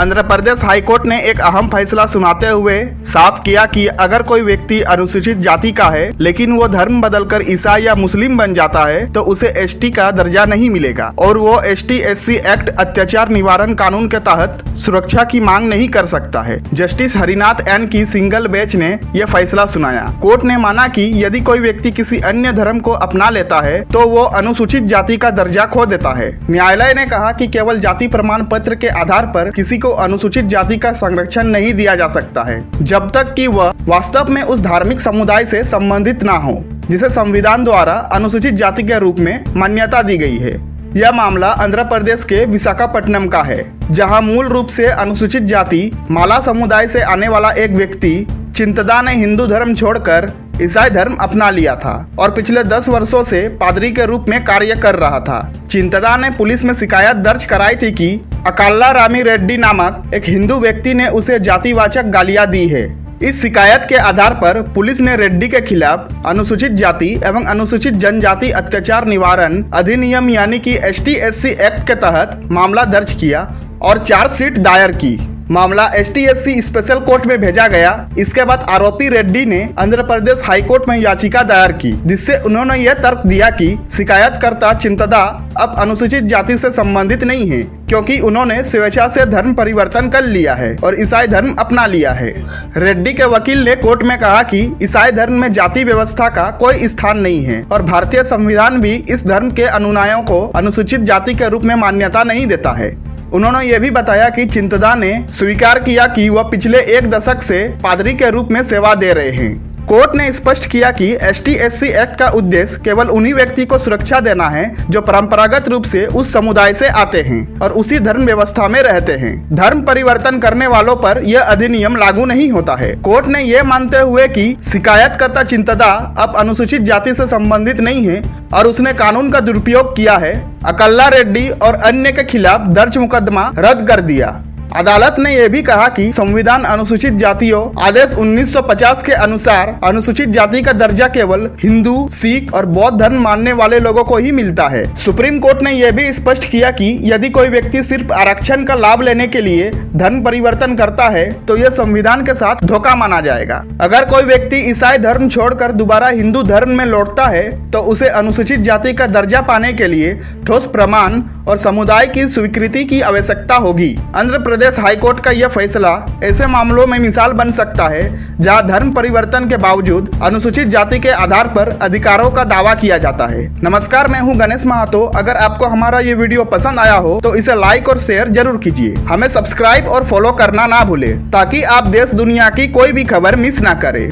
Andhra Pradesh high court ने एक अहम फैसला सुनाते हुए साफ किया कि अगर कोई व्यक्ति अनुसूचित जाति का है लेकिन वो धर्म बदलकर ईसाई या मुस्लिम बन जाता है तो उसे एसटी का दर्जा नहीं मिलेगा और वो ST/SC एक्ट अत्याचार निवारण कानून के तहत सुरक्षा की मांग नहीं कर सकता है। जस्टिस हरिनाथ एन की सिंगल बेंच ने यह फैसला सुनाया। कोर्ट ने माना कि यदि कोई व्यक्ति किसी अन्य धर्म को अपना लेता है तो वो अनुसूचित जाति का दर्जा खो देता है। न्यायालय ने कहा कि केवल जाति प्रमाण पत्र के आधार पर किसी को अनुसूचित जाति का संरक्षण नहीं दिया जा सकता है जब तक कि वह वास्तव में उस धार्मिक समुदाय से संबंधित ना हो जिसे संविधान द्वारा अनुसूचित जाति के रूप में मान्यता दी गई है। यह मामला आंध्र प्रदेश के विशाखापट्टनम का है, जहां मूल रूप से अनुसूचित जाति माला समुदाय से आने वाला एक व्यक्ति चिंतदा ने हिंदू धर्म छोड़कर ईसाई धर्म अपना लिया था और पिछले 10 वर्षों से पादरी के रूप में कार्य कर रहा था। चिंतदा ने पुलिस में शिकायत दर्ज कराई थी कि अकाल्ला रामी रेड्डी नामक एक हिंदू व्यक्ति ने उसे जातिवाचक गालियां दी है। इस शिकायत के आधार पर पुलिस ने रेड्डी के खिलाफ अनुसूचित जाति एवं अनुसूचित जनजाति अत्याचार निवारण अधिनियम यानी कि ST/SC एक्ट के तहत मामला दर्ज किया और चार्जशीट दायर की। मामला ST/SC स्पेशल कोर्ट में भेजा गया। इसके बाद आरोपी रेड्डी ने आंध्र प्रदेश हाईकोर्ट में याचिका दायर की, जिससे उन्होंने यह तर्क दिया कि शिकायतकर्ता चिंतदा अब अनुसूचित जाति से संबंधित नहीं है क्योंकि उन्होंने स्वेच्छा से धर्म परिवर्तन कर लिया है और ईसाई धर्म अपना लिया है। रेड्डी के वकील ने कोर्ट में कहा कि ईसाई धर्म में जाति व्यवस्था का कोई स्थान नहीं है और भारतीय संविधान भी इस धर्म के अनुयायियों को अनुसूचित जाति के रूप में मान्यता नहीं देता है। उन्होंने ये भी बताया कि चिंतदा ने स्वीकार किया कि वह पिछले 1 दशक से पादरी के रूप में सेवा दे रहे हैं। कोर्ट ने स्पष्ट किया कि ST/SC एक्ट का उद्देश्य केवल उन्हीं व्यक्ति को सुरक्षा देना है जो परंपरागत रूप से उस समुदाय से आते हैं और उसी धर्म व्यवस्था में रहते हैं। धर्म परिवर्तन करने वालों पर यह अधिनियम लागू नहीं होता है। कोर्ट ने यह मानते हुए कि शिकायतकर्ता चिंतदा अब अनुसूचित जाति से संबंधित नहीं है और उसने कानून का दुरुपयोग किया है, अकल्ला रेड्डी और अन्य के खिलाफ दर्ज मुकदमा रद्द कर दिया। अदालत ने यह भी कहा कि संविधान अनुसूचित जातियों आदेश 1950 के अनुसार अनुसूचित जाति का दर्जा केवल हिंदू, सिख और बौद्ध धर्म मानने वाले लोगों को ही मिलता है। सुप्रीम कोर्ट ने यह भी स्पष्ट किया कि यदि कोई व्यक्ति सिर्फ आरक्षण का लाभ लेने के लिए धर्म परिवर्तन करता है तो यह संविधान के साथ धोखा माना जाएगा। अगर कोई व्यक्ति ईसाई धर्म छोड़कर दोबारा हिंदू धर्म में लौटता है तो उसे अनुसूचित जाति का दर्जा पाने के लिए ठोस प्रमाण और समुदाय की स्वीकृति की आवश्यकता होगी। आंध्र प्रदेश हाईकोर्ट का यह फैसला ऐसे मामलों में मिसाल बन सकता है जहां धर्म परिवर्तन के बावजूद अनुसूचित जाति के आधार पर अधिकारों का दावा किया जाता है। नमस्कार, मैं हूं गणेश महातो। अगर आपको हमारा ये वीडियो पसंद आया हो तो इसे लाइक और शेयर जरूर कीजिए। हमें सब्सक्राइब और फॉलो करना ना भूले ताकि आप देश दुनिया की कोई भी खबर मिस ना करें।